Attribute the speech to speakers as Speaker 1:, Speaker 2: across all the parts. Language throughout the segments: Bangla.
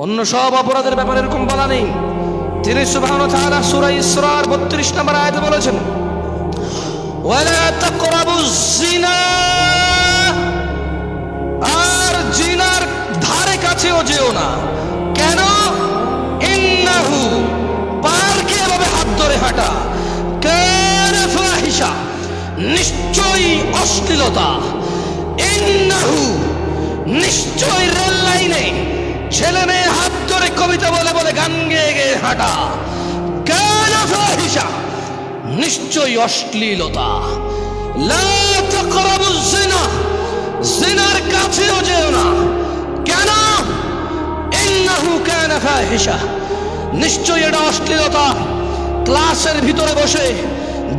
Speaker 1: অন্য সব অপরাধের ব্যাপারে এরকম বলা নেই। তিনি সুবহানাহু ওয়া তাআলা সূরা ইসরার 32 নম্বর আয়াতে বলেছেন, ওয়ালা তাকরাবুজ জিনা, আর জিনার ধারে কাছেও যেও না। কেন? ইন্নাহু, পারকে এভাবে হাত ধরে হাঁটা, কানা ফাহিশা, নিশ্চয়ই অশ্লীলতা। ইন্নাহু, নিশ্চয়ই রেল লাইনে ছেলে মেয়ে হাত ধরে কবিতা বলে বলে গান গেয়ে গেয়ে হাঁটা, কানা ফাহিশা, নিশ্চয়ই অশ্লীলতা। লা তাকরাবুজ জিনা, জিনার কাছেও যেও না। কেন? ইন্নাহু কানা ফাহিশা, নিশ্চয়ই এটা অশ্লীলতা। ক্লাসের ভিতরে বসে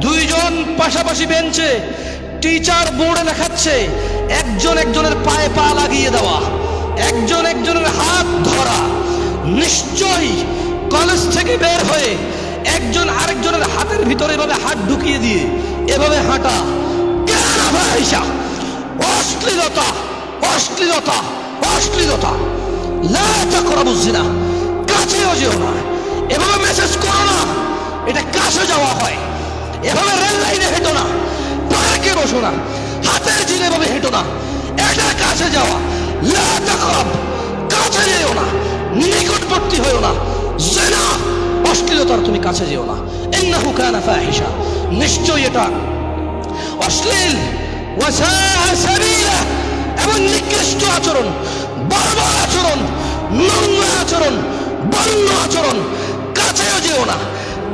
Speaker 1: দুইজন পাশাপাশি বেঞ্চে, টিচার বোর্ডে লেখাচ্ছে, একজন একজনের পায়ে পা লাগিয়ে দেওয়া, একজন একজনের হাত ধরা, নিশ্চয়ই কলেজ থেকে বের হয়ে একজন আরেকজনের হাতের ভিতরে এভাবে হাত ঢুকিয়ে দিয়ে এভাবে হাঁটা, কানা ফাহিশা, অশ্লীলতা, অশ্লীলতা, অশ্লীলতা। লা তাকরাবুজ জিনা, কাছেও যেও না। এভাবে মেসেজ করো না, এটা কাছে যাওয়া হয়। এভাবে রেল লাইনে হেঁটো না, পার্কে বসো না, হাতের জিনে এভাবে হেঁটো না, এটা কাছে যাওয়া। লা তাকরাব, কাছে যেও না, নিকটবর্তী হয়েও না। জিনা, অশ্লীলতার তুমি কাছে যেও না। ইন্নাহু কানা ফাহিশা, নিশ্চয়ই এটা অশ্লীল। ওয়া সাআ সাবিলা, এবং নিকৃষ্ট আচরণ, বর্বর আচরণ, নোংরা আচরণ, বন্য আচরণ। কাছেও যেও না।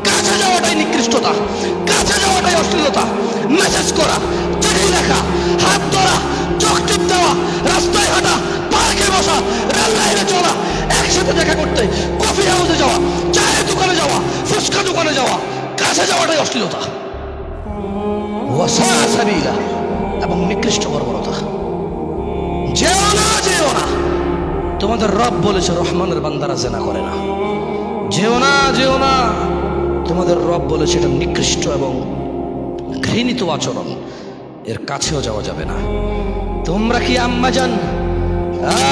Speaker 1: কাছে যাওয়াটাই নিকৃষ্টতা, কাছে যাওয়াটাই অশ্লীলতা। মেসেজ করা, চিঠি লেখা, হাত ধরা, চোখ টিপ দেওয়া, রাস্তায় হাঁটা, পার্কে বসা, রেল লাইনে চলা, একসাথে দেখা করতে, কফি হাউসে যাওয়া, চায়ের দোকানে যাওয়া, ফুচকা দোকানে যাওয়া, কাছে যাওয়াটাই অশ্লীলতা। ওয়া সাআ সাবিলা, এবং নিকৃষ্ট বর্বরতা। যেও না, যেও না। তোমাদের রব বলেছে রহমানের বান্দারা জিনা করে না। যেও না, যেও না। তোমাদের রব বলেছে এটা নিকৃষ্ট এবং ঘৃণিত আচরণ, এর কাছেও যাওয়া যাবে না। তোমরা কি আম্মাজান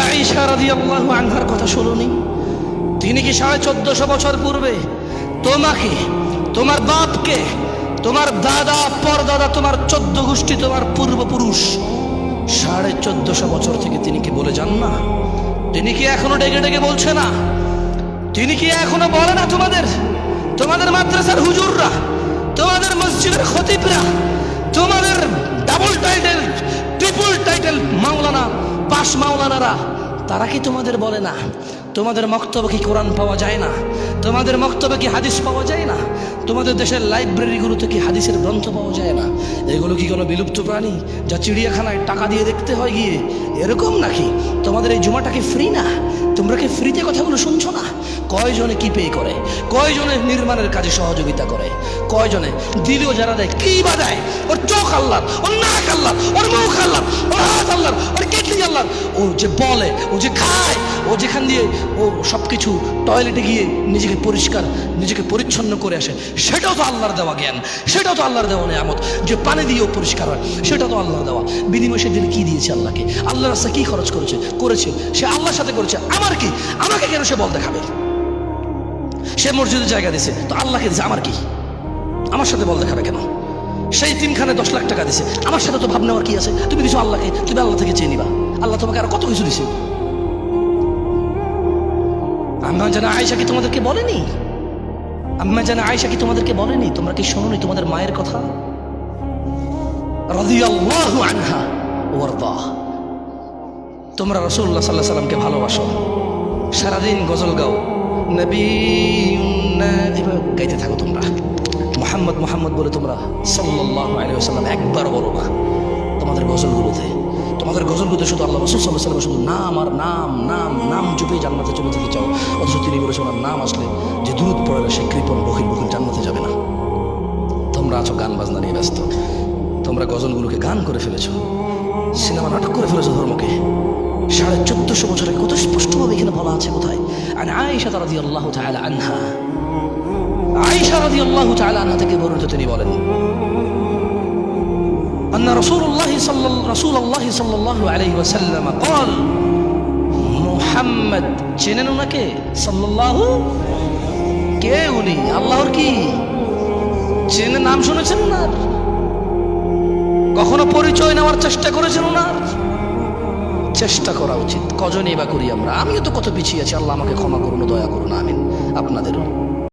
Speaker 1: আয়েশা রাদিয়াল্লাহু আনহার কথা শুনোনি? তিনি কি 1450 বছর পূর্বে তোমাকে, তোমার বাপকে, তোমার দাদা, পরদাদা, তোমার 14 গোষ্ঠী, তোমার পূর্বপুরুষ 1450 বছর থেকে তিনি কি বলে যান না? তিনি কি এখনো ডেকে ডেকে বলছে না? তিনি কি এখনো বলে না? তোমাদের মাদ্রাসার হুজুররা, তোমাদের মসজিদের খতিবরা, তোমাদের ডাবল টাইটেল, ট্রিপল টাইটেল মাওলানা, পাশ মাওলানারা, তারা কি তোমাদের বলে না? তোমাদের মক্তবে কি কোরআন পাওয়া যায় না? তোমাদের মক্তবে কি হাদিস পাওয়া যায় না? তোমাদের দেশের লাইব্রেরিগুলোতে কি হাদিসের গ্রন্থ পাওয়া যায় না? এগুলো কি কোনো বিলুপ্ত প্রাণী যা চিড়িয়াখানায় টাকা দিয়ে দেখতে হয় গিয়ে? এরকম নাকি? তোমাদের এই জুমাটা কি ফ্রি না? তোমরা কি ফ্রিতে কথাগুলো শুনছো না? কয়জনে কি পে করে, কয়জনে নির্মাণের কাজে সহযোগিতা করে, কয়জনে দিলেও যারা দেয়, কি বা দেয়? ওর চোখ আল্লাহর, ওর নাক আল্লাহর, ওর মুখ আল্লাহর, ওর হাত আল্লাহর, ওর কিডনি আল্লাহর। ও যে বলে, ও যে খায়, ও যেখান দিয়ে ও সবকিছু টয়লেটে গিয়ে নিজেকে পরিষ্কার, নিজেকে পরিচ্ছন্ন করে আসে, সেটাও তো আল্লাহর দেওয়া জ্ঞান, সেটাও তো আল্লাহর দেওয়া নেয়ামত। যে পানি দিয়েও পরিষ্কার হয়, সেটা তো আল্লাহর দেওয়া। বিনিময় সে দিলে কি দিয়েছে আল্লাহকে? আল্লাহর রাস্তায় কি খরচ করেছে সে আল্লাহর সাথে করেছে। আমার কি? আমাকে কেন সে বল দেখাবে? সে মসজিদের জায়গা দিছে, তো আল্লাহকে দিছে, আমার কি? আমার সাথে বল দেখাবে কেন? সেই তিনখানে 10 লাখ টাকা দিছে, আমার সাথে তো ভাব নেওয়ার কি আছে? তুমি দিছো আল্লাহকে, তুমি আল্লাহ থেকে চেয়ে নিবা। আল্লাহ তোমাকে আরো কত কিছু দিছে। আম্মা জানা আয়েশা কি তোমাদেরকে বলেনি? আম্মা জানা আয়েশা কি তোমাদেরকে বলেনি? তোমরা কি শোনোনি তোমাদের মায়ের কথা? রাদিয়াল্লাহু আনহা ওয়ারদা। তোমরা রাসূলুল্লাহ সাল্লাল্লাহু আলাইহি সাল্লামকে ভালোবাসো, সারাদিন গজল গাও, নবীনা এভাবে গাইতে থাকো। তোমরা মুহাম্মদ মুহাম্মদ বলে তোমরা সাল্লাল্লাহু আলাইহি ওয়াসাল্লাম একবার বলো না তোমাদের গজলগুলোতে। তোমাদের গজলগুলোতে শুধু আল্লাহ রাসূল সাল্লাল্লাহু আলাইহি ওয়াসাল্লাম, শুধু নাম আর নাম, নাম নাম জপে জান্নাতে চলে যেতে চাও। অথচ তিনি বলেছেন ওনার নাম আসলে যে দুরূদ পড়ে না, সে কৃপণ বখিল বখিল জান্নাতে যাবে না। তোমরা আছো গান বাজনা নিয়ে ব্যস্ত। তোমরা গজলগুলোকে গান করে ফেলেছো, সিনেমা নাটক করে ফেলেছো ধর্মকে। 1450 বছরে কত স্পষ্টভাবে এখানে বলা আছে। কোথায়? আর আয়েশা রাদিয়াল্লাহু তাআলা আনহা, আয়েশা রাদিয়াল্লাহু তাআলা আনহা থেকে বর্ণিত, তিনি বলেন أن رسول الله صلى الله عليه وسلم قال মুহাম্মদ, চেনেন ওনাকে সাল্লাল্লাহু? কে উনি? আল্লাহর কি চেনে? নাম শুনেছেন ওনার? কখনো পরিচয় নেওয়ার চেষ্টা করেছেন ওনার? চেষ্টা করা উচিত। কজনই বা করি আমরা? আমিও তো কত পিছিয়ে আছি, আল্লাহ আমাকে ক্ষমা করুন, দয়া করুন, আমিন। আপনাদেরও।